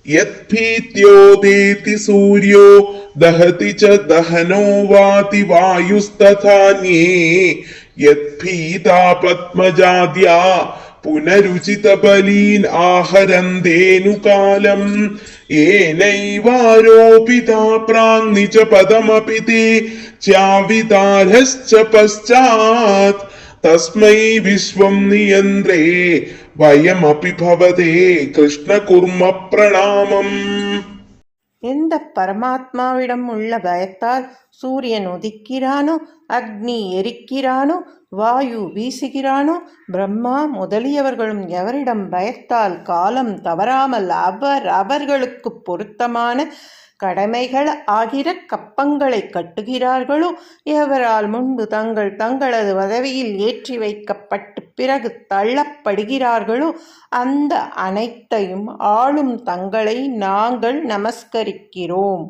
यत्भीत्योदेति सूर्यो दहति च दहनो वाति वायुस्तथान्ये यत्भीता पद्मजाद्या पुनरुचितबलीन् आहरन्तेऽनुकालम् येनैवारोपिता प्राङ्नि च पदमपि ते च्यावितारश्च पश्चात् तस्मै विश्वं नियन्द्रे वयमपि भवते कृष्ण कुर्म प्रणामम्. எந்த பரமாத்மாவிடம் உள்ள பயத்தால் சூரியன் உதிக்கிறானோ, அக்னி எரிக்கிறானோ, வாயு வீசுகிறானோ, பிரம்மா முதலியவர்களும் எவரிடம் பயத்தால் காலம் தவறாமல் அவர்களுக்கு பொருத்தமான கடமைகள் ஆகிற கப்பங்களை கட்டுகிறார்களோ, எவரால் முன்பு தங்களது பதவியில் ஏற்றி வைக்கப்பட்டு பிறகு தள்ளப்படுகிறார்களோ, அந்த அனைத்தையும் ஆளும் தங்களை நாங்கள் நமஸ்கரிக்கிறோம்.